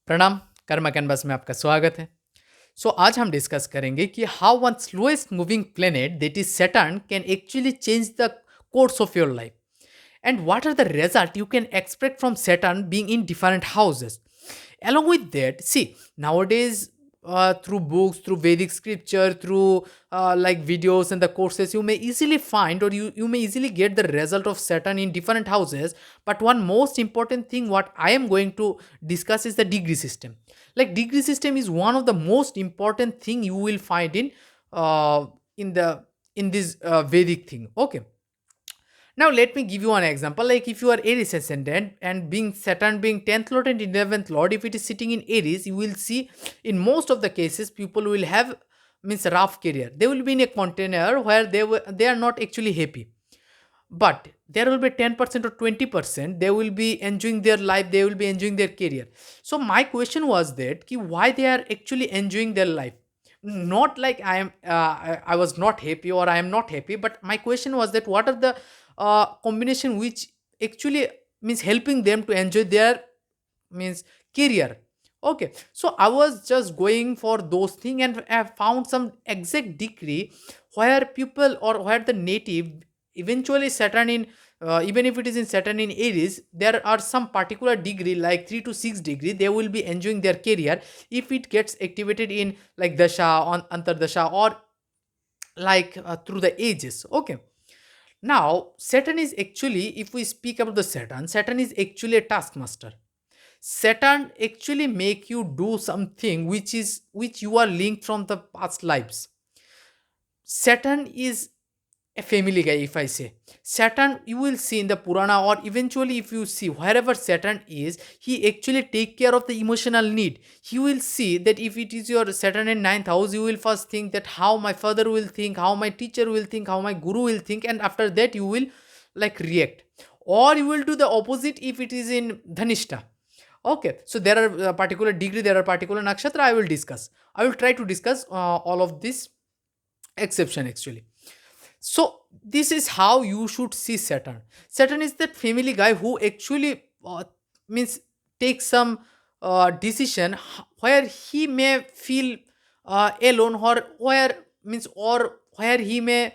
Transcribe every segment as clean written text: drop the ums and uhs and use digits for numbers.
प्रणाम। कर्म कैनवस में आपका स्वागत है। आज हम डिस्कस करेंगे कि how one slowest moving planet that is Saturn can actually change the course of your life and what are the result you can expect from Saturn being in different houses. Along with that, see, nowadays through books, through Vedic scripture, through like videos and the courses, you may easily find, or you may easily get the result of Saturn in different houses. But one most important thing what I am going to discuss is the degree system. Like degree system is one of the most important thing you will find uh, in the in this Vedic thing. Okay, now let me give you an example. Like if you are Aries ascendant and being Saturn being 10th lord and 11th lord, if it is sitting in Aries, you will see in most of the cases people will have means rough career. They will be in a container where they are not actually happy. But there will be 10% or 20%, they will be enjoying their life, they will be enjoying their career. So my question was that why they are actually enjoying their life. Not like I was not happy or I am not happy, but my question was that what are the combination which actually means helping them to enjoy their means career. Okay, so I was just going for those things and I found some exact degree where people or where the native eventually Saturn in even if it is in Saturn in Aries, there are some particular degree like 3 to 6 degree they will be enjoying their career if it gets activated in like dasha on antardasha or like through the ages. Okay, now Saturn is actually, if we speak about the Saturn is actually a taskmaster. Saturn actually make you do something which you are linked from the past lives. Saturn is a family guy. If I say Saturn, you will see in the Purana or eventually if you see wherever Saturn is, he actually take care of the emotional need. He will see that if it is your Saturn in ninth house, you will first think that how my father will think, how my teacher will think, how my guru will think, and after that you will like react. Or you will do the opposite if it is in Dhanishta. Okay, so there are particular degree, there are particular nakshatra. I will discuss. I will try to discuss all of this exception actually. So this is how you should see Saturn. Saturn is that family guy who actually means takes some decision where he may feel alone, or where means or where he may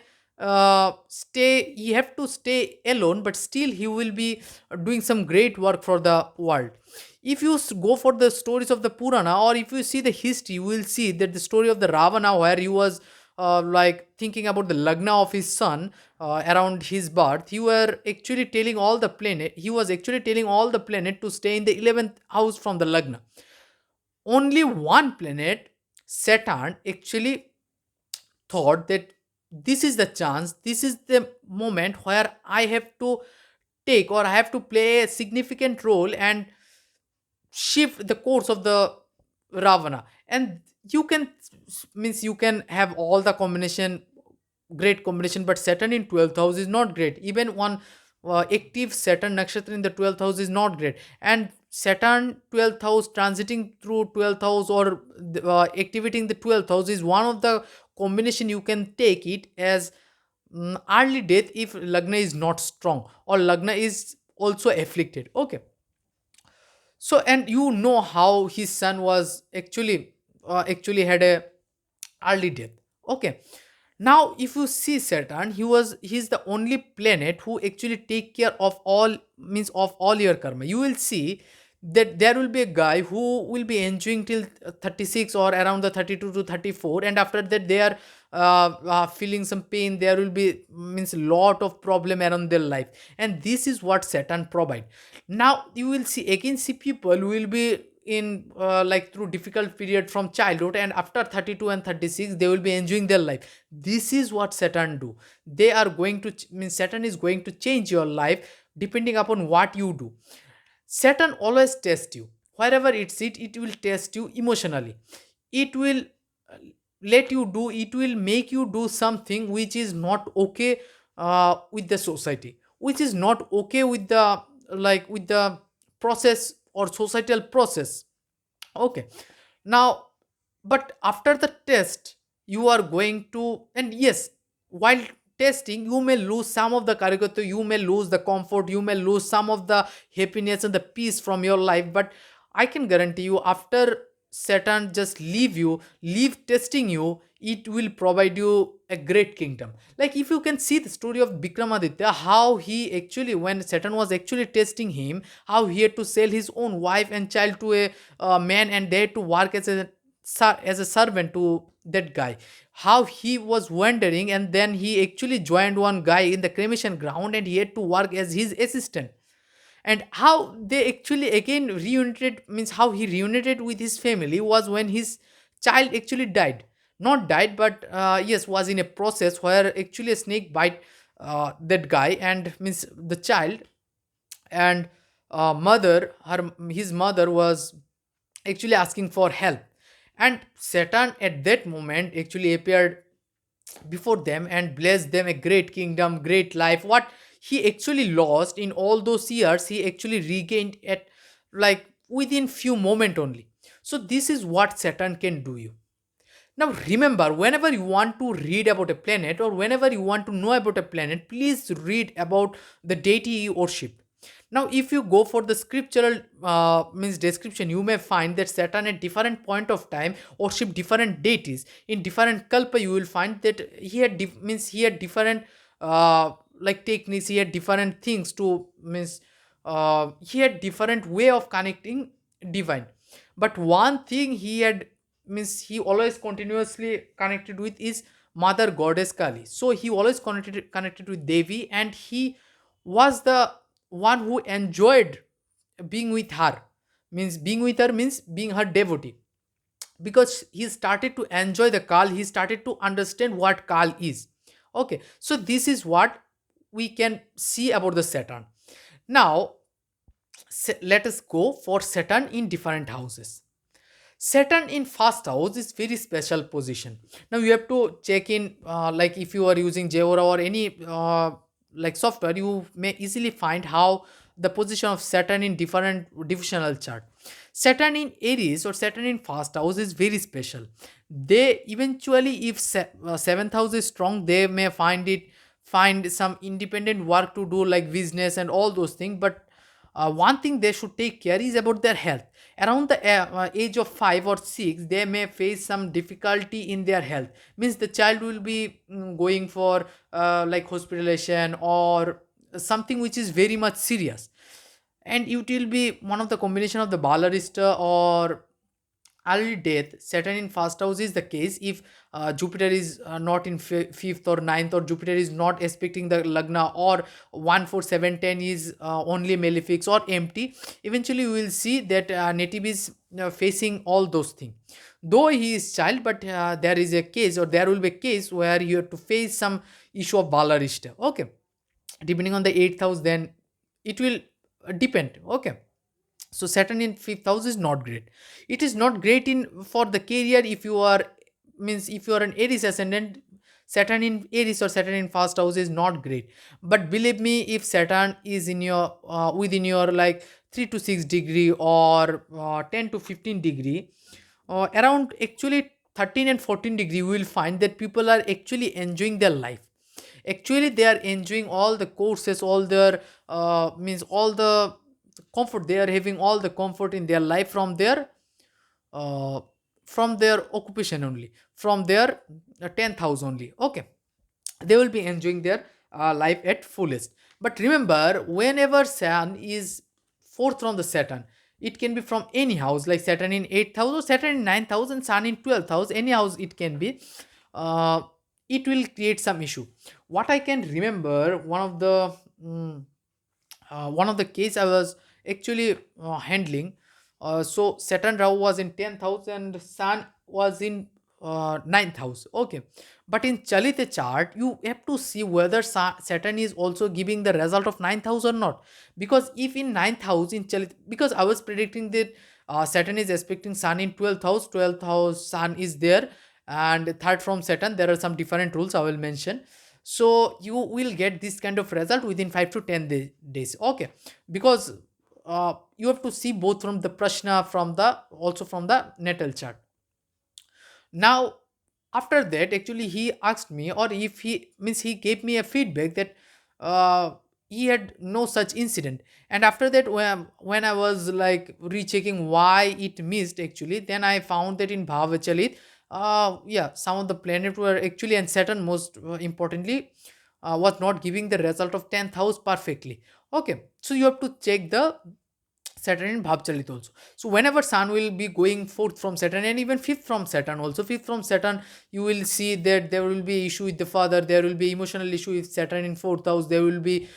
stay. He have to stay alone, but still he will be doing some great work for the world. If you go for the stories of the Purana, or if you see the history, you will see that the story of the Ravana, where he was like thinking about the lagna of his son around his birth, he was actually telling all the planet to stay in the 11th house from the lagna. Only one planet, Saturn, actually thought that this is the chance, this is the moment where I have to take, or I have to play a significant role and shift the course of the Ravana. And you can means you can have all the combination, great combination, but Saturn in 12th house is not great. Even one active Saturn nakshatra in the 12th house is not great. And Saturn 12th house transiting through 12th house, or activating the 12th house, is one of the combination you can take it as early death if lagna is not strong or lagna is also afflicted. Okay, so and you know how his son was actually had a early death. Okay, now if you see Saturn, he's the only planet who actually take care of all means of all your karma. You will see that there will be a guy who will be enjoying till 36 or around the 32 to 34, and after that they are feeling some pain. There will be means lot of problem around their life, and this is what Saturn provide. Now you will see again, see people will be in like through difficult period from childhood, and after 32 and 36 they will be enjoying their life. This is what Saturn do. They are going to means Saturn is going to change your life depending upon what you do. Saturn always tests you. Wherever it will test you emotionally. It will let you do, it will make you do something which is not okay with the society, which is not okay with the like with the process or societal process. Okay, now but after the test you are going to, and yes, while testing you may lose some of the karigata, you may lose the comfort, you may lose some of the happiness and the peace from your life, but I can guarantee you, after Saturn just leave testing you, it will provide you a great kingdom. Like if you can see the story of Vikramaditya, how he actually, when Saturn was actually testing him, how he had to sell his own wife and child to a man, and they had to work as a servant to that guy. How he was wandering, and then he actually joined one guy in the cremation ground, and he had to work as his assistant. And how they actually again reunited, means how he reunited with his family, was when his child actually died. Not died, but yes, was in a process where actually a snake bite that guy, and means the child. And mother her his mother was actually asking for help, and Saturn at that moment actually appeared before them and blessed them a great kingdom, great life. What he actually lost in all those years, he actually regained at, like, within few moment only. So this is what Saturn can do you. Now remember, whenever you want to read about a planet, or whenever you want to know about a planet, please read about the deity you worship. Now, if you go for the scriptural means description, you may find that Saturn at different point of time worship different deities. In different kalpa, you will find that he had means he had different like techniques. He had different things to means he had different way of connecting divine. But one thing he had, means he always continuously connected with, is mother goddess Kali. So he always connected with Devi, and he was the one who enjoyed being with her. Means being with her means being her devotee, because he started to enjoy the Kal, he started to understand what Kal is. Okay, so this is what we can see about the Saturn. Now let us go for Saturn in different houses. Saturn in first house is very special position. Now you have to check in, like if you are using Jeora or any like software, you may easily find how the position of Saturn in different divisional chart. Saturn in Aries or Saturn in first house is very special. They eventually, if seventh house is strong, they may find some independent work to do, like business and all those things. But one thing they should take care is about their health. Around the age of 5 or 6, they may face some difficulty in their health. Means the child will be going for like hospitalization or something which is very much serious. And it will be one of the combination of the balarista or early death. Saturn in first house is the case if Jupiter is not in fifth or ninth, or Jupiter is not expecting the lagna, or 1 4 7 10 is only malefics or empty. Eventually we will see that native is facing all those things, though he is child. But there is a case, or there will be a case where you have to face some issue of balarista. Okay, depending on the eighth house, then it will depend. Okay, so Saturn in fifth house is not great. It is not great in for the career. If you are, means if you are an Aries ascendant, Saturn in Aries or Saturn in first house is not great. But believe me, if Saturn is in your within your like 3 to 6 degree, or 10 to 15 degree, around actually 13 and 14 degree, you will find that people are actually enjoying their life. Actually they are enjoying all the courses, all their means all the comfort. They are having all the comfort in their life uh, from their occupation only, from their 10th house only. Okay, they will be enjoying their life at fullest. But remember, whenever Sun is fourth from the Saturn, it can be from any house, like Saturn in 8th house or Saturn in 9th house and Sun in 12th house, any house it can be. uh, it will create some issue. What I can remember, mm, one of the case I was actually handling. So Saturn Rahu was in 10th house and Sun was in 9th house. Okay, but in Chalita chart, you have to see whether Saturn is also giving the result of 9th house or not. Because if in 9th house in Chalita, because I was predicting that Saturn is expecting Sun in 12th house, 12th house Sun is there, and third from Saturn. There are some different rules I will mention. So you will get this kind of result within 5 to 10 days. Okay, because you have to see both from the prashna, from the also from the natal chart. Now after that, actually he asked me, or if he means he gave me a feedback that uh, he had no such incident. And after that, when I was like rechecking why it missed actually, then I found that in bhavachalit, yeah, some of the planets were actually, and Saturn most importantly, was not giving the result of 10th house perfectly. Okay, so you have to check the Saturn in Bhavchalit also. So whenever Sun will be going fourth from Saturn and even fifth from Saturn also, fifth from Saturn, you will see that there will be issue with the father, there will be emotional issue with Saturn in fourth house, there will be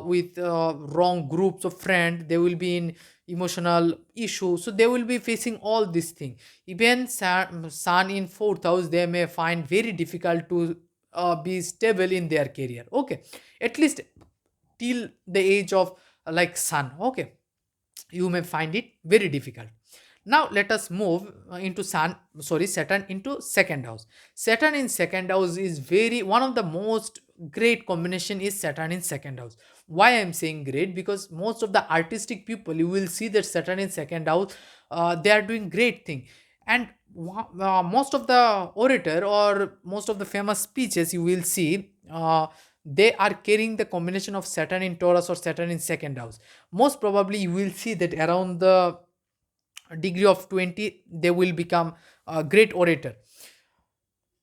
with wrong groups of friends, they will be in emotional issue. So they will be facing all these things. Even Sun in fourth house, they may find very difficult to be stable in their career. Okay, at least till the age of like Sun. Okay, you may find it very difficult. Now let us move into Saturn into second house. Saturn in second house is very one of the most great combination is Saturn in second house. Why I'm saying great? Because most of the artistic people, you will see that Saturn in second house, they are doing great thing. And most of the orator or most of the famous speeches you will see, they are carrying the combination of Saturn in Taurus or Saturn in second house. Most probably you will see that around the degree of 20 they will become a great orator.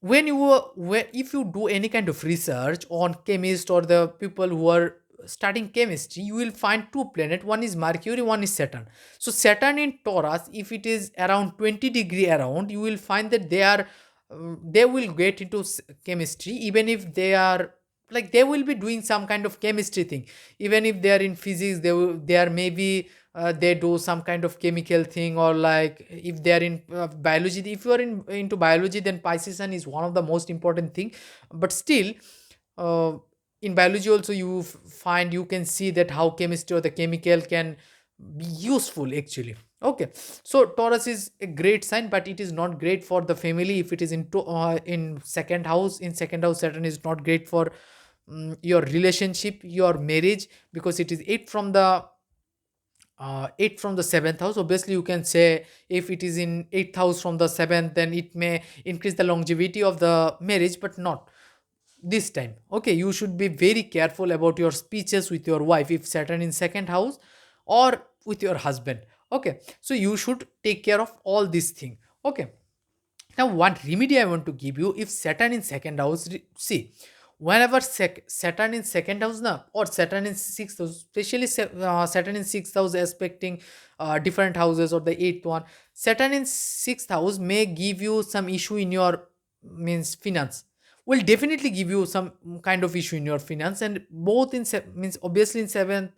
If you do any kind of research on chemists or the people who are studying chemistry, you will find two planets, one is Mercury, one is Saturn. So Saturn in Taurus, if it is around 20 degree around, you will find that they will get into chemistry, even if they are like they will be doing some kind of chemistry thing. Even if they are in physics, they are maybe they do some kind of chemical thing, or like if they are in biology, if you are into biology, then Pisces is one of the most important thing. But still, uh, in biology also find, you can see that how chemistry or the chemical can be useful actually. Okay, so Taurus is a great sign, but it is not great for the family if it is in second house. In second house, Saturn is not great for your relationship, your marriage, because it is eight from the seventh house. Obviously, you can say if it is in eighth house from the seventh, then it may increase the longevity of the marriage, but not this time. Okay, you should be very careful about your speeches with your wife if Saturn in second house, or with your husband. Okay, so you should take care of all these things. Okay, now one remedy I want to give you, if Saturn in second house, see, whenever Saturn in second house now, or Saturn in sixth house, especially Saturn in sixth house aspecting different houses, or the eighth one, Saturn in sixth house may give you some issue in your means finance, will definitely give you some kind of issue in your finance. And both in means obviously in seventh,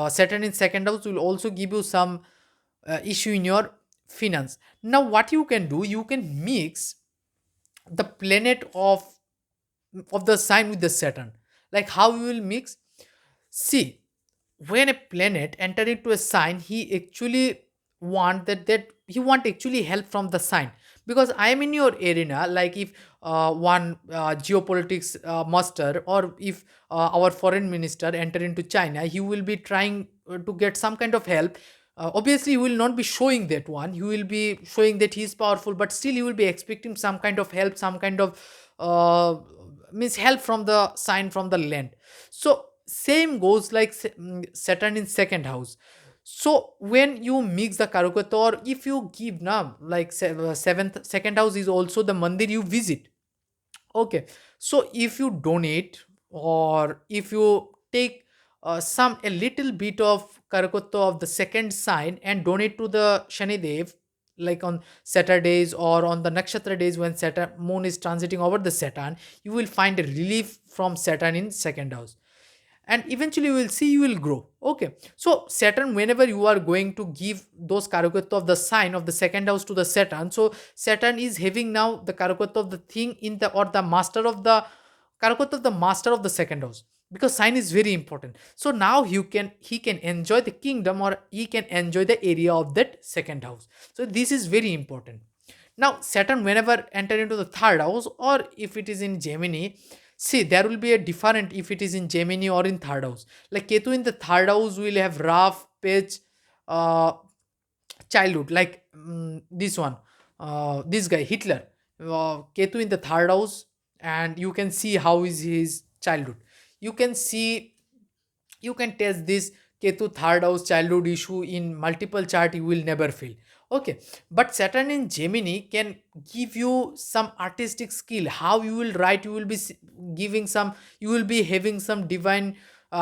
Saturn in second house will also give you some issue in your finance. Now what you can do, you can mix the planet of the sign with the Saturn. Like how you will mix? See, when a planet enter into a sign, he actually want that he want actually help from the sign. Because I am in your arena, like if one geopolitics master, or if our foreign minister enter into China, he will be trying to get some kind of help. Obviously he will not be showing that one, he will be showing that he is powerful, but still he will be expecting some kind of help, some kind of uh, means help from the sign, from the land. So same goes like Saturn in second house. So when you mix the Karukat, or if you give now like seventh, second house is also the mandir you visit. Okay, so if you donate, or if you take some a little bit of Karakotta of the second sign and donate to the Shanidev, like on Saturdays or on the Nakshatra days when Saturn moon is transiting over the Saturn, you will find a relief from Saturn in second house, and eventually you will see you will grow. Okay, so Saturn, whenever you are going to give those karakatva of the sign of the second house to the Saturn, so Saturn is having now the karakatva of the thing in the, or the master of the karakatva of the master of the second house, because sign is very important. So now he can enjoy the kingdom, or he can enjoy the area of that second house. So this is very important. Now, Saturn, whenever enter into the third house, or if it is in Gemini, see, there will be a different if it is in Gemini or in third house. Like Ketu in the third house will have rough pitch, uh, childhood, like this one, this guy Hitler, Ketu in the third house, and you can see how is his childhood. You can see You can test this Ketu third house childhood issue in multiple chart, you will never fail. Okay, but Saturn in Gemini can give you some artistic skill. How you will write, you will be giving some, you will be having some divine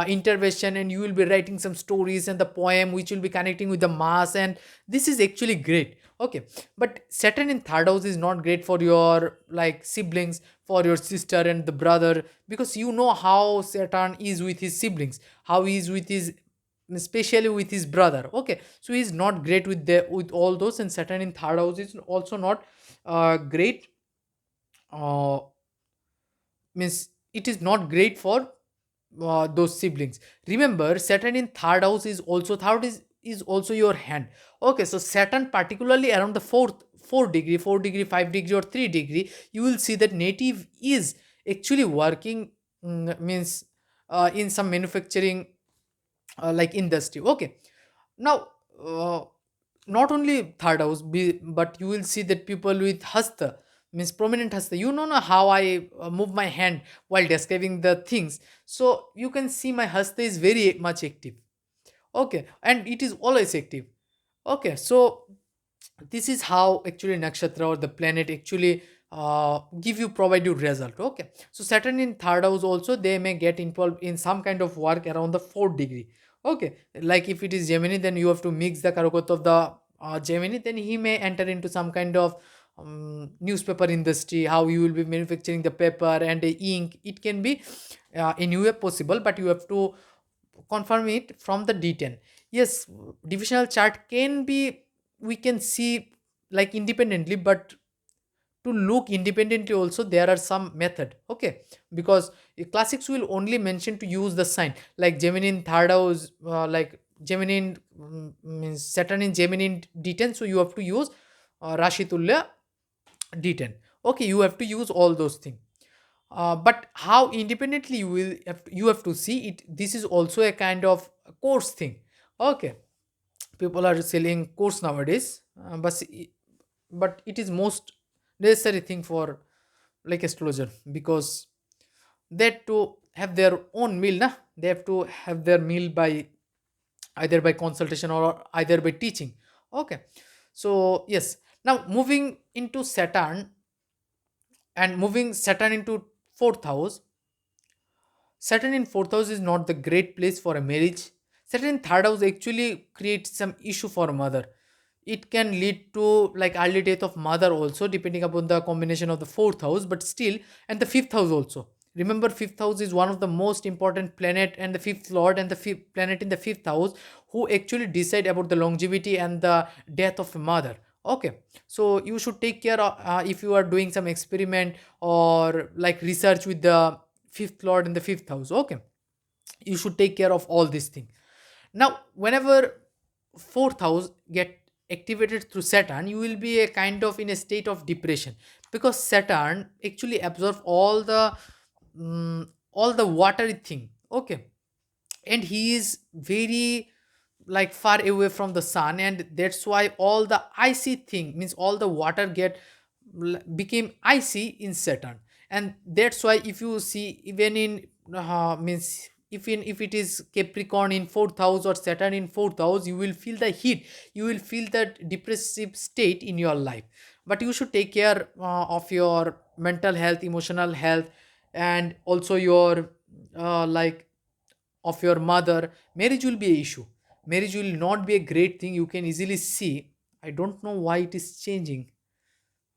intervention, and you will be writing some stories and the poem which will be connecting with the mass, and this is actually great. Okay, but Saturn in third house is not great for your like siblings, for your sister and the brother, because you know how Saturn is with his siblings, how he is with his, especially with his brother. Okay, so he's not great with the with all those, and Saturn in third house is also not great, uh, means it is not great for those siblings. Remember, Saturn in third house is also is also your hand. Okay, so Saturn particularly around the fourth 4 degree, 4 degree, 5 degree, or 3 degree, you will see that native is actually working, means in some manufacturing like industry. Okay, now not only third house but you will see that people with hasta, means prominent hasta, you know how I move my hand while describing the things, so you can see my hasta is very much active. Okay, and it is always active. Okay, so this is how actually nakshatra or the planet actually give you, provide you result. Okay, so Saturn in third house also, they may get involved in some kind of work around the 4 degree. Okay, like if it is Gemini, then you have to mix the karakot of the Gemini, then he may enter into some kind of newspaper industry, how you will be manufacturing the paper and the ink. It can be anywhere possible, but you have to confirm it from the D10. Yes, divisional chart can be, we can see like independently, but to look independently also there are some method. Okay, because classics will only mention to use the sign, like Gemini in third house, like Gemini in, means Saturn in Gemini in D10, so you have to use Rashi Tulya D10. Okay, you have to use all those things. But how independently you will you have to see it. This is also a kind of course thing. Okay, people are selling course nowadays, but it is most necessary thing for like astrologer, because they have to have their own meal, na? They have to have their meal by either by consultation or either by teaching. Okay, so yes, now moving into Saturn, and moving Saturn into fourth house. Saturn in fourth house is not the great place for a marriage. Saturn in third house actually creates some issue for mother. It can lead to like early death of mother also, depending upon the combination of the fourth house, but still, and the fifth house also. Remember, fifth house is one of the most important planet, and the fifth lord and the fifth planet in the fifth house who actually decide about the longevity and the death of a mother. Okay, so you should take care of if you are doing some experiment or like research with the fifth lord in the fifth house. Okay, you should take care of all these things. Now whenever fourth house get activated through Saturn, you will be a kind of in a state of depression, because Saturn actually absorb all the watery thing. Okay, and he is very like far away from the sun, and that's why all the icy thing, means all the water get became icy in Saturn. And that's why if you see, even in means if it is Capricorn in fourth house or Saturn in fourth house, you will feel the heat, you will feel that depressive state in your life. But you should take care of your mental health, emotional health, and also your like of your mother. Marriage will be a issue, marriage will not be a great thing, you can easily see. I don't know why it is changing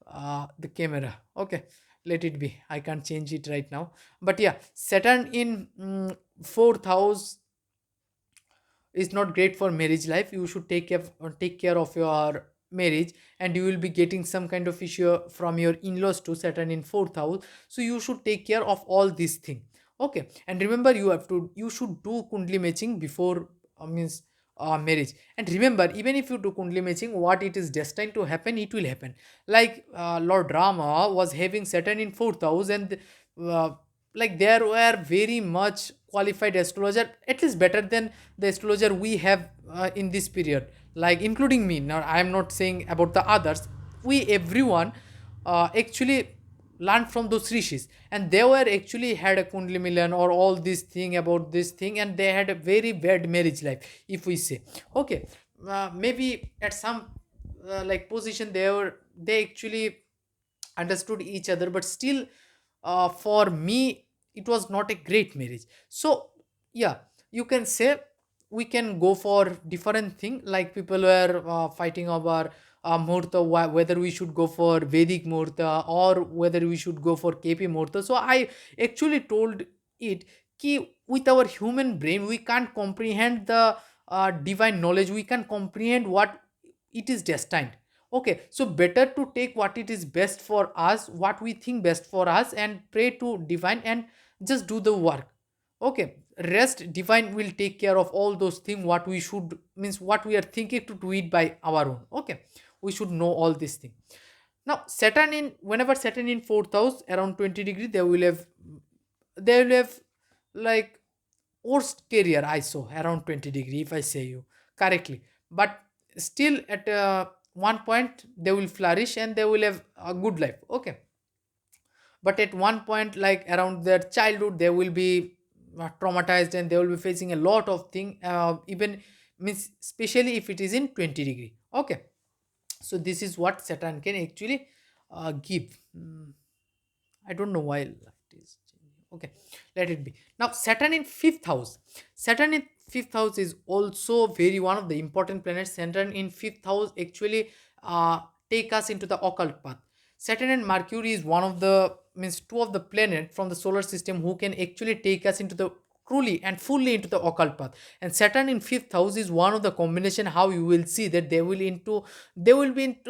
the camera. Okay, let it be, I can't change it right now. But yeah, Saturn in fourth house is not great for marriage life. You should take care of your marriage, and you will be getting some kind of issue from your in-laws to Saturn in fourth house, so you should take care of all these things. Okay, and remember, you should do kundli matching before means marriage. And remember, even if you do kundli matching, what it is destined to happen, it will happen. Like Lord Rama was having Saturn in fourth house, and uh, like there were very much qualified astrologer, at least better than the astrologer we have in this period, like including me. Now I am not saying about the others, we everyone actually learned from those rishis, and they were actually had a kundli milan or all this thing about this thing, and they had a very bad marriage life, if we say. Okay, maybe at some like position they actually understood each other, but still for me it was not a great marriage. So yeah, you can say we can go for different thing, like people were fighting over muhurta, whether we should go for Vedic muhurta or whether we should go for KP muhurta. So I actually told it ki with our human brain we can't comprehend the divine knowledge, we can comprehend what it is destined. Okay, so better to take what it is best for us, what we think best for us, and pray to divine and just do the work. Okay, rest divine will take care of all those things, what we should means what we are thinking to do it by our own. Okay, we should know all these things. Now Saturn in, whenever Saturn in fourth house around 20 degree, they will have like worst career I saw around 20 degree, if I say you correctly. But still at one point they will flourish and they will have a good life. Okay, but at one point like around their childhood they will be traumatized and they will be facing a lot of thing, even means especially if it is in 20 degree. Okay, so this is what Saturn can actually give. I don't know why light is changing. Okay, let it be. Now Saturn in fifth house. Saturn in fifth house is also very one of the important planets. Saturn in fifth house actually take us into the occult path. Saturn and Mercury is one of the means two of the planet from the solar system who can actually take us into the truly and fully into the occult path. And Saturn in fifth house is one of the combination how you will see that they will be into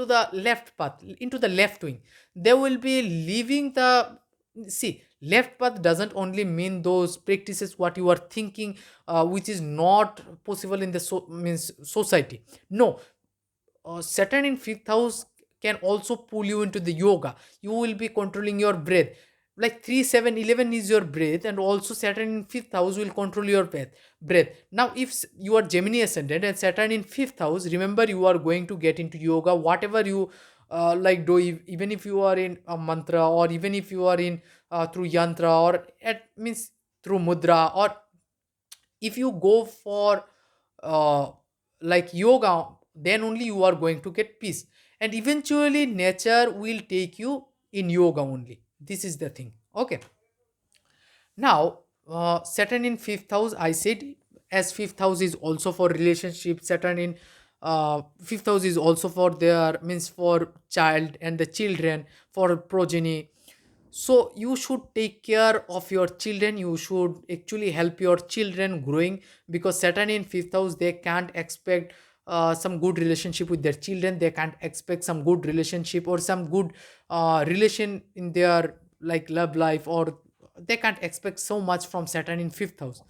the left path, into the left wing. They will be leaving the, see, left path doesn't only mean those practices what you are thinking, which is not possible in the means society. No, Saturn in fifth house can also pull you into the yoga. You will be controlling your breath. Like 3, 7, 11 is your breath, and also Saturn in fifth house will control your breath. Now, if you are Gemini ascendant and Saturn in fifth house, remember you are going to get into yoga, whatever you like do, even if you are in a mantra, or even if you are in through yantra, or at means through mudra, or if you go for uh, like yoga, then only you are going to get peace, and eventually nature will take you in yoga only. This is the thing. Okay, now Saturn in fifth house, I said, as fifth house is also for relationship. Saturn in fifth house is also for their means for child and the children, for progeny. So you should take care of your children, you should actually help your children growing, because Saturn in fifth house, they can't expect some good relationship with their children, they can't expect some good relationship or some good relation in their like love life, or they can't expect so much from Saturn in fifth house.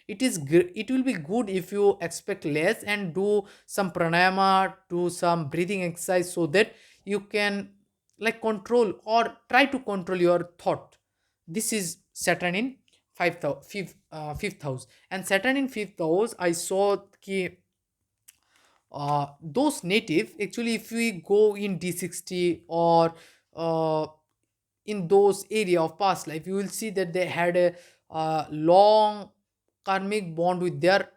It will be good if you expect less and do some pranayama, do some breathing exercise, so that you can like control or try to control your thought. This is Saturn in fifth house. And Saturn in fifth house, I saw ki those native actually, if we go in D60 or uh, in those area of past life, you will see that they had a long karmic bond with their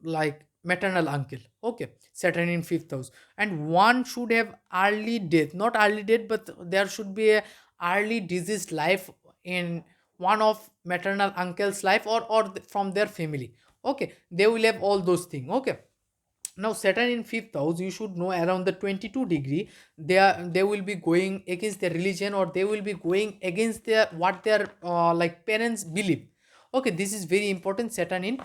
like maternal uncle. Okay, Saturn in fifth house, and one should have early death, not early death, but there should be a early disease life in one of maternal uncle's life, or from their family. Okay, they will have all those things. Okay, now Saturn in fifth house, you should know around the 22 degree, they will be going against their religion, or they will be going against their what their like parents believe. Okay, this is very important. Saturn in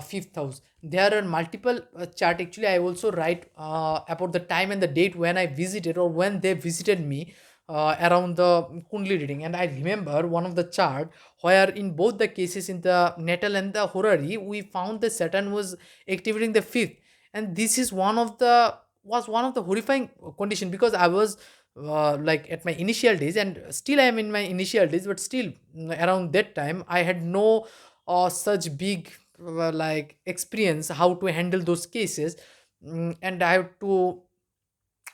fifth house, there are multiple chart. Actually, I also write about the time and the date when I visited or when they visited me around the kundli reading. And I remember one of the chart where in both the cases, in the natal and the horary, we found the Saturn was activating the fifth. And this is one of the horrifying condition, because I was like at my initial days, and still I am in my initial days, but still around that time I had no such big like experience how to handle those cases. And I have to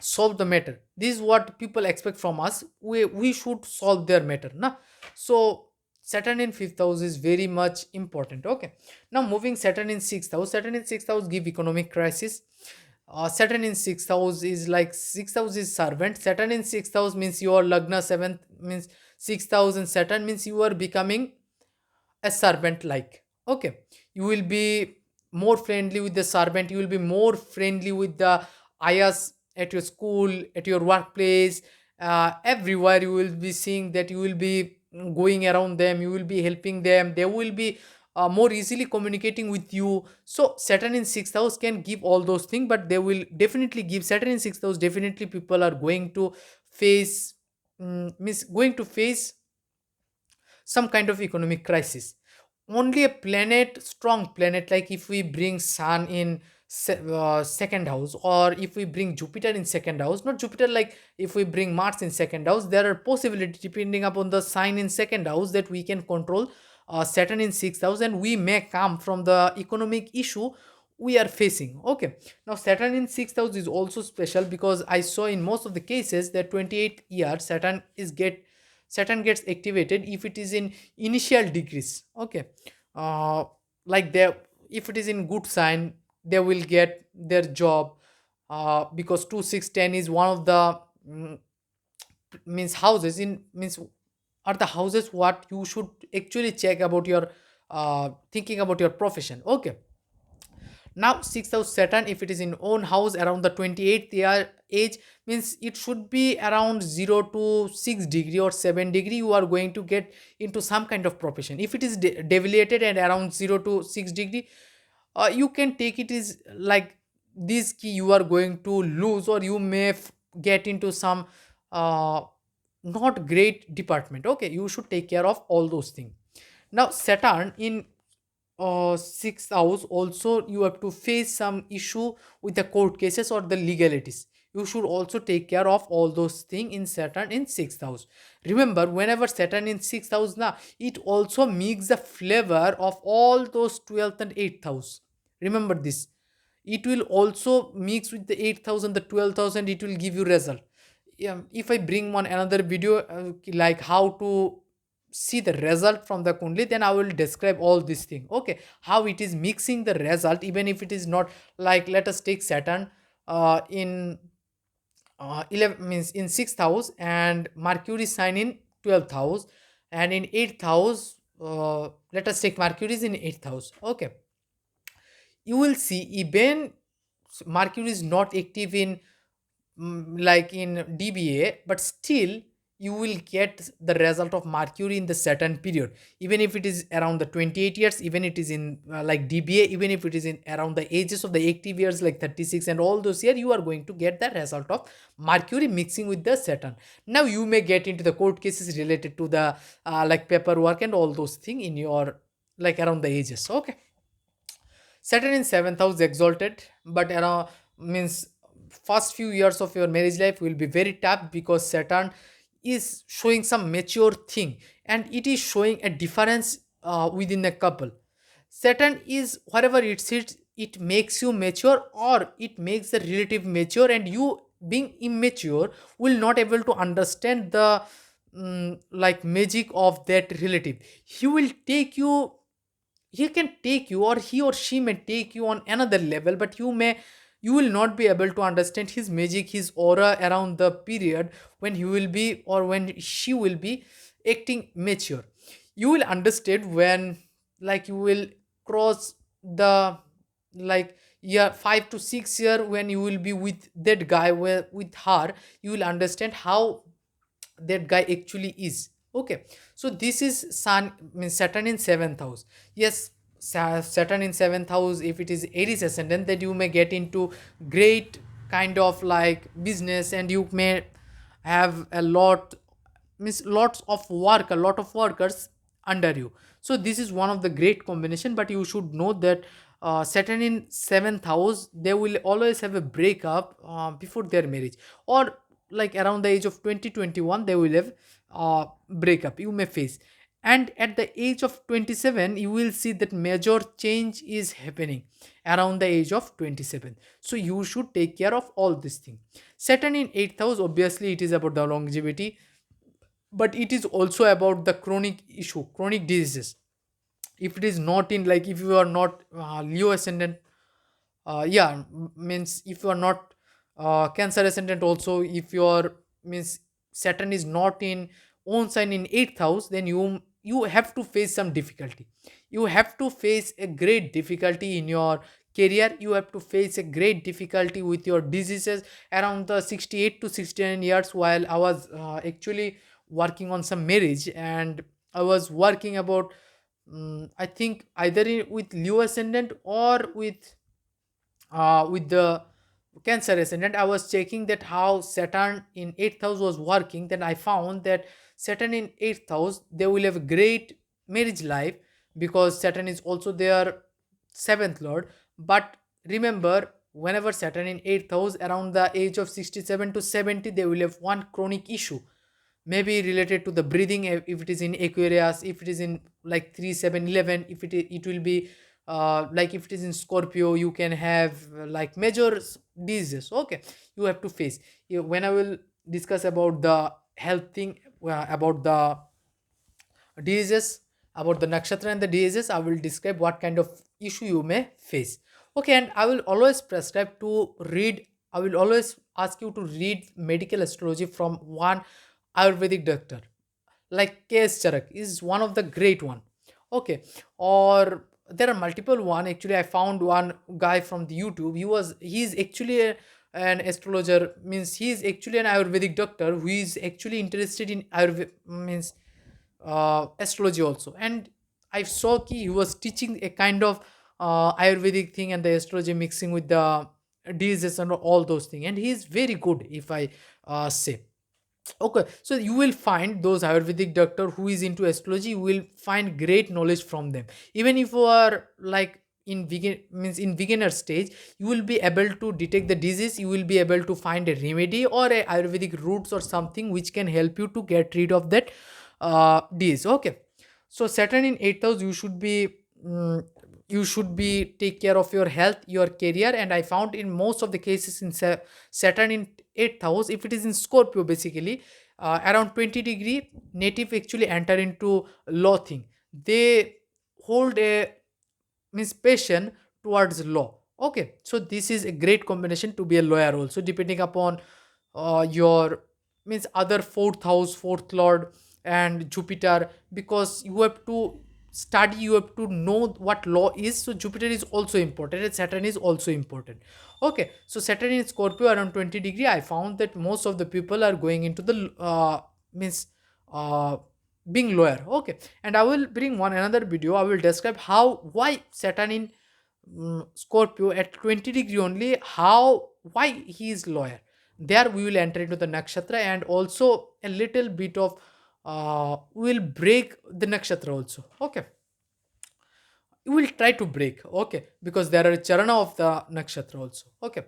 solve the matter. This is what people expect from us. We should solve their matter, na. So Saturn in fifth house is very much important. Okay, now moving Saturn in sixth house. Saturn in sixth house give economic crisis. Saturn in sixth house is like sixth house is servant. Saturn in sixth house means your lagna, seventh means sixth house, and Saturn means you are becoming a servant like. Okay, you will be more friendly with the servant, you will be more friendly with the ayahs at your school, at your workplace, everywhere you will be seeing that you will be going around them, you will be helping them, they will be more easily communicating with you. So Saturn in sixth house can give all those things, but they will definitely give Saturn in sixth house. Definitely people are going to face, means going to face some kind of economic crisis. Only a planet, strong planet, like if we bring sun in second house, or if we bring Jupiter in second house, not Jupiter, like if we bring Mars in second house, there are possibilities depending upon the sign in second house that we can control Saturn in sixth house, and we may come from the economic issue we are facing. Okay, now Saturn in sixth house is also special because I saw in most of the cases that 28 years Saturn gets activated if it is in initial degrees. Okay, uh, like they, if it is in good sign, they will get their job, because 2610 is one of the, means houses in, means are the houses what you should actually check about your thinking about your profession. Okay, now sixth house Saturn, if it is in own house around the 28th year age, means it should be around 0 to 6 degree or 7 degree, you are going to get into some kind of profession. If it is deviated and around 0 to 6 degree, you can take it is like this key you are going to lose, or you may get into some uh, not great department. Okay, you should take care of all those things. Now Saturn in sixth house also, you have to face some issue with the court cases or the legalities. You should also take care of all those things in Saturn in sixth house. Remember, whenever Saturn in sixth house na, it also makes the flavor of all those 12th and 8th house. Remember this, it will also mix with the 8,000, the 12,000, it will give you result. Yeah, if I bring one another video like how to see the result from the kundli, then I will describe all this thing. Okay, how it is mixing the result, even if it is not, like let us take Saturn in 11 means in sixth house, and Mercury sign in 12th house, and in 8th house, let us take Mercury is in 8th house. Okay, you will see even Mercury is not active in, like in DBA, but still you will get the result of Mercury in the Saturn period, even if it is around the 28 years, even it is in like DBA, even if it is in around the ages of the active years like 36 and all those years, you are going to get the result of Mercury mixing with the Saturn. Now you may get into the court cases related to the like paperwork and all those things in your, like around the ages. Okay, Saturn in seventh house exalted, but around, means first few years of your marriage life will be very tough because Saturn is showing some mature thing, and it is showing a difference within a couple. Saturn is wherever it sits, it makes you mature or it makes the relative mature, and you being immature will not able to understand the like magic of that relative. He will take you, he can take you, or he or she may take you on another level, but you will not be able to understand his magic, his aura around the period when he will be or when she will be acting mature. You will understand when, like you will cross the, like year 5 to 6 year, when you will be with that guy, where with her, you will understand how that guy actually is. Okay, so this is sun, means Saturn in seventh house. Yes, Saturn in seventh house, if it is Aries ascendant, then you may get into great kind of like business, and you may have a lot, means lots of work, a lot of workers under you. So this is one of the great combination, but you should know that Saturn in seventh house, they will always have a breakup before their marriage, or like around the age of 2021 they will have breakup you may face. And at the age of 27 you will see that major change is happening around the age of 27. So you should take care of all this thing. Saturn in 8th house, obviously it is about the longevity, but it is also about the chronic issue, chronic diseases. If it is not in, like, if you are not Leo ascendant, means if you are not Cancer ascendant also, if your means Saturn is not in own sign in 8th house, then you have to face some difficulty. You have to face a great difficulty in your career. You have to face a great difficulty with your diseases around the 68 to 69 years. While I was actually working on some marriage, and I was working about, I think either with Leo ascendant or with the Cancer ascendant. I was checking that how Saturn in 8th house was working. Then I found that Saturn in 8th house, they will have a great marriage life, because Saturn is also their seventh lord. But remember, whenever Saturn in 8th house, around the age of 67 to 70, they will have one chronic issue, maybe related to the breathing, if it is in Aquarius, if it is in like 3 7 11, if it will be like if it is in Scorpio, you can have like major diseases. Okay, you have to face. When I will discuss about the health thing, about the diseases, about the nakshatra and the diseases, I will describe what kind of issue you may face. Okay, and I will always prescribe to read, I will always ask you to read medical astrology from one Ayurvedic doctor, like KS Charak is one of the great one. Okay, or there are multiple one. Actually, I found one guy from the YouTube. He's actually an astrologer, means he is actually an Ayurvedic doctor who is actually interested in Ayurveda, means astrology also. And I saw he was teaching a kind of Ayurvedic thing and the astrology mixing with the diseases and all those things. And he is very good, if I say. Okay, so you will find those Ayurvedic doctor who is into astrology. You will find great knowledge from them. Even if you are like in beginner stage, you will be able to detect the disease. You will be able to find a remedy or a Ayurvedic roots or something which can help you to get rid of that disease. Okay, so Saturn in 8th house, mm, you should be take care of your health, your career. And I found in most of the cases in Saturn in 8th house, if it is in Scorpio, basically around 20-degree native actually enter into law thing. They hold a means passion towards law. Okay, so this is a great combination to be a lawyer also, depending upon your means other fourth house, fourth lord, and Jupiter, because you have to study, you have to know what law is. So Jupiter is also important and Saturn is also important. Okay, so Saturn in Scorpio around 20-degree, I found that most of the people are going into the means uh, being lawyer. Okay, and I will bring one another video. I will describe how why Saturn in Scorpio at 20-degree only, how why he is lawyer. There we will enter into the nakshatra, and also a little bit of we will break the nakshatra also. Okay, you will try to break. Okay, because there are charana of the nakshatra also. Okay,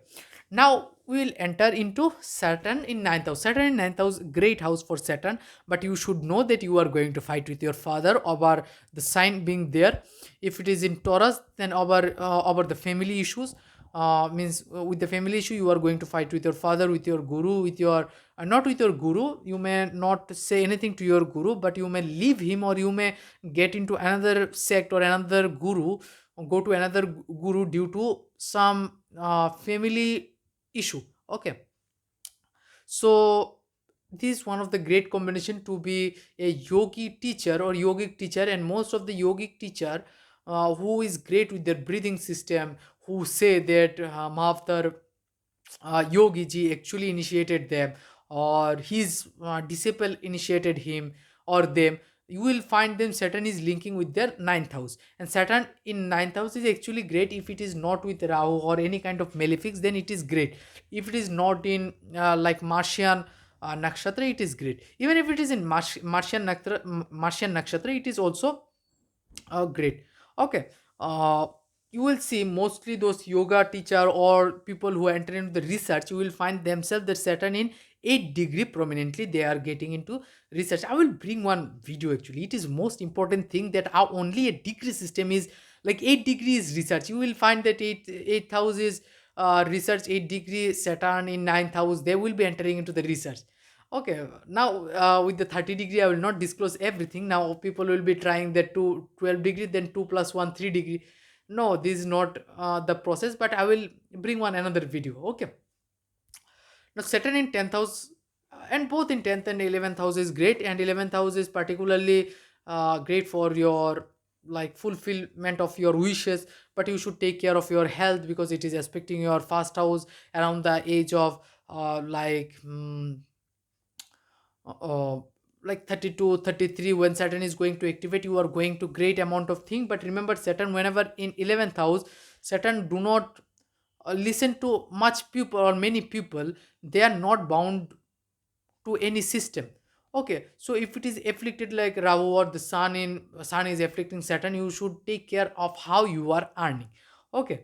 now we will enter into Saturn in ninth house. Saturn in ninth house, great house for Saturn, but you should know that you are going to fight with your father over the sign being there. If it is in Taurus, then over the family issues, means with the family issue, you are going to fight with your father, with your guru, with your not with your guru. You may not say anything to your guru, but you may leave him, or you may get into another sect or another guru, or go to another guru due to some family issue. Okay, so this is one of the great combination to be a yogi teacher or yogic teacher. And most of the yogic teacher who is great with their breathing system, who say that Mahavtar Yogi ji actually initiated them, or his disciple initiated him or them, you will find them Saturn is linking with their ninth house. And Saturn in ninth house is actually great. If it is not with Rahu or any kind of malefics, then it is great. If it is not in like Martian nakshatra, it is great. Even if it is in Martian nakshatra, it is also great. Okay, you will see mostly those yoga teacher or people who enter into the research, you will find themselves that Saturn in 8 degree prominently they are getting into research. I will bring one video. Actually, it is most important thing that our only a degree system is like 8 degrees research. You will find that 8th house is research. 8 degree Saturn in 9th house, they will be entering into the research. Okay, now with the 30 degree, I will not disclose everything. Now people will be trying that to 12 degree, then 2 plus 1 3 degree. No, this is not the process, but I will bring one another video. Okay, now Saturn in 10th house, and both in 10th and 11th house is great, and 11th house is particularly great for your like fulfillment of your wishes. But you should take care of your health because it is affecting your first house around the age of like uh, like 32 33. When Saturn is going to activate, you are going to great amount of thing. But remember, Saturn whenever in 11th house, Saturn do not listen to much people or many people. They are not bound to any system. Okay, so if it is afflicted like Rahu or the sun is afflicting Saturn, you should take care of how you are earning. Okay,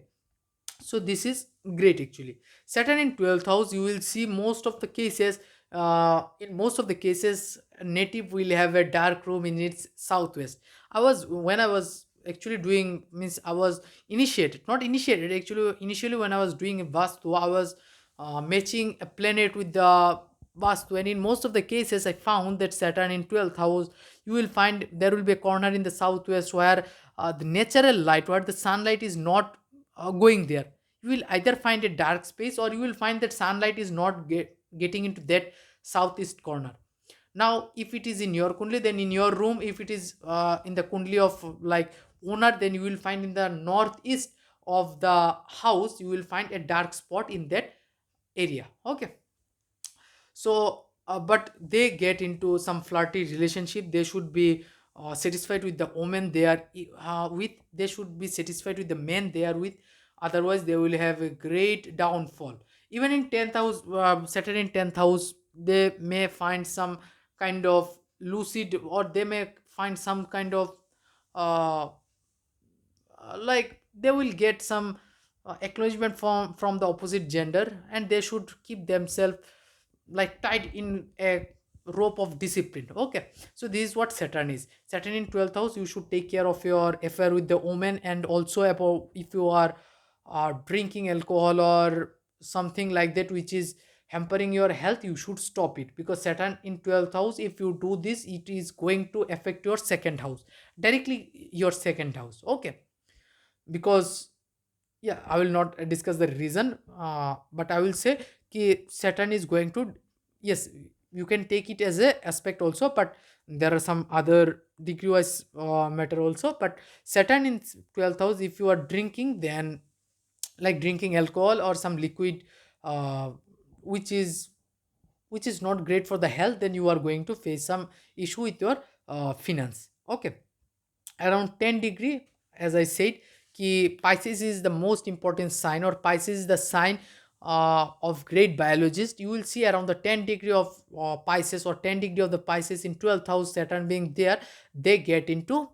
so this is great. Actually, Saturn in 12th house, you will see most of the cases, in most of the cases native will have a dark room in its southwest. I was actually doing, means I was initiated, not initiated actually, initially when I was doing vastu, I was matching a planet with the vastu, and in most of the cases I found that Saturn in 12th house, you will find there will be a corner in the southwest where the natural light, where the sunlight is not going there. You will either find a dark space, or you will find that sunlight is not getting into that southeast corner. Now if it is in your kundli, then in your room, if it is in the kundli of like owner, then you will find in the northeast of the house, you will find a dark spot in that area. Okay, so but they get into some flirty relationship. They should be satisfied with the woman they are with. They should be satisfied with the men they are with. Otherwise they will have a great downfall. Even in 10th house, Saturn in 10th house, they may find some kind of lucid, or they may find some kind of uh, like they will get some acknowledgement from the opposite gender, and they should keep themselves like tied in a rope of discipline. Okay, so this is what Saturn is. Saturn in 12th house, you should take care of your affair with the woman, and also about if you are drinking alcohol or something like that which is hampering your health, you should stop it, because Saturn in 12th house, if you do this, it is going to affect your second house, directly your second house. Okay, because yeah, I will not discuss the reason, but I will say ki Saturn is going to, yes, you can take it as a aspect also, but there are some other degree wise matter also. But Saturn in 12th house, if you are drinking, then like drinking alcohol or some liquid uh, which is which is not great for the health, then you are going to face some issue with your finance. Okay, around 10 degree, as I said, ki Pisces is the most important sign, or Pisces is the sign of great biologist. You will see around the 10 degree of Pisces, or 10 degree of the Pisces in 12th house, Saturn being there, they get into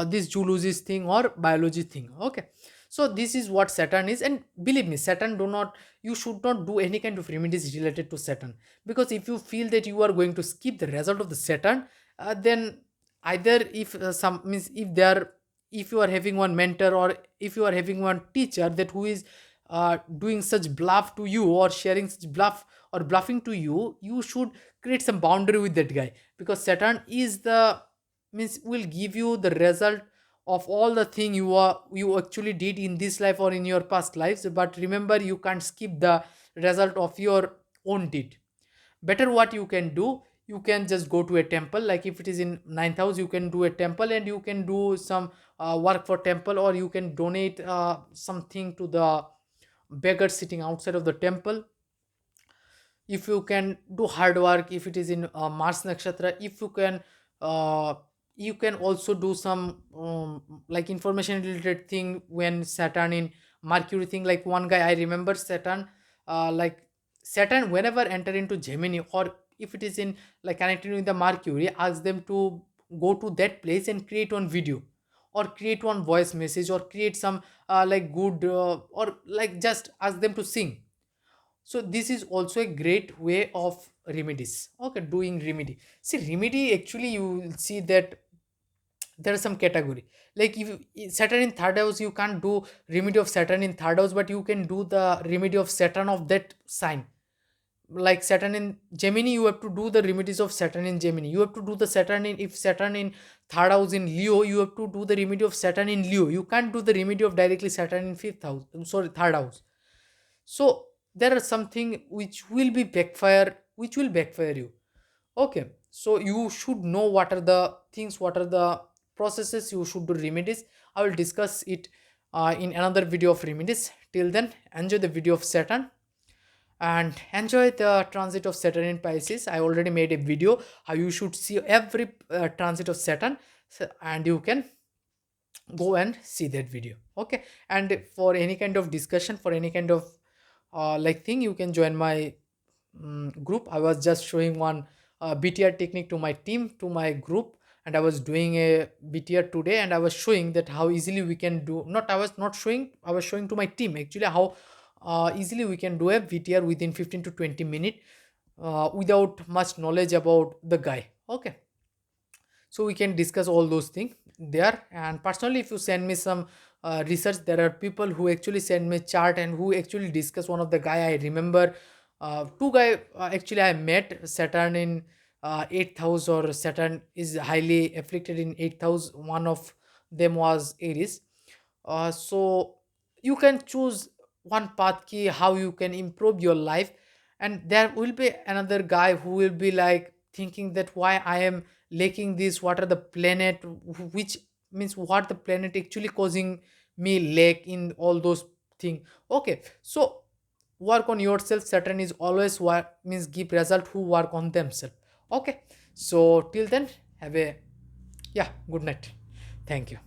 this zoologist thing or biology thing. Okay, so this is what Saturn is. And believe me, Saturn do not, you should not do any kind of remedies related to Saturn, because if you feel that you are going to skip the result of the Saturn, then either if some means if they are, if you are having one mentor, or if you are having one teacher that who is doing such bluff to you, or sharing such bluff or bluffing to you, you should create some boundary with that guy, because Saturn is the, means will give you the result of all the thing you actually did in this life or in your past lives. But remember, you can't skip the result of your own deed. Better what you can do, you can just go to a temple. Like if it is in ninth house, you can do a temple, and you can do some work for temple, or you can donate something to the beggars sitting outside of the temple. If you can do hard work, if it is in Mars nakshatra, if you can uh, you can also do some like information related thing when Saturn in Mercury thing. Like one guy I remember, Saturn like Saturn whenever enter into Gemini, or if it is in like connected with the Mercury, ask them to go to that place and create one video or create one voice message, or create some like good or like just ask them to sing. So this is also a great way of remedies. Okay, doing remedy. See, remedy actually you will see that there is some category. Like if Saturn in third house, you can't do remedy of Saturn in third house, but you can do the remedy of Saturn of that sign. Like Saturn in Gemini, you have to do the remedies of Saturn in Gemini. You have to do the Saturn in, if Saturn in third house in Leo, you have to do the remedy of Saturn in Leo. You can't do the remedy of directly Saturn in fifth house, sorry, third house. So there are something which will backfire you. Okay, so you should know what are the things, what are the processes you should do remedies. I will discuss it in another video of remedies. Till then, enjoy the video of Saturn and enjoy the transit of Saturn in Pisces. I already made a video how you should see every transit of Saturn, and you can go and see that video. Okay, and for any kind of discussion, for any kind of like thing, you can join my group. I was just showing one BTR technique to my team, to my group, and I was doing a BTR today, and I was showing that how easily we can do. Not I was not showing. I was showing to my team actually how easily we can do a BTR within 15 to 20 minutes without much knowledge about the guy. Okay, so we can discuss all those things there. And personally, if you send me some research, there are people who actually send me chart and who actually discuss. One of the guy I remember, two guy actually I met Saturn in eighth house, or Saturn is highly afflicted in eighth house. One of them was Aries. So you can choose one path key how you can improve your life. And there will be another guy who will be like thinking that why I am lacking this, what are the planet, which means what the planet actually causing me lack in all those things. Okay, so work on yourself. Saturn is always what means give result who work on themselves. Okay, so till then, have a, yeah, good night. Thank you.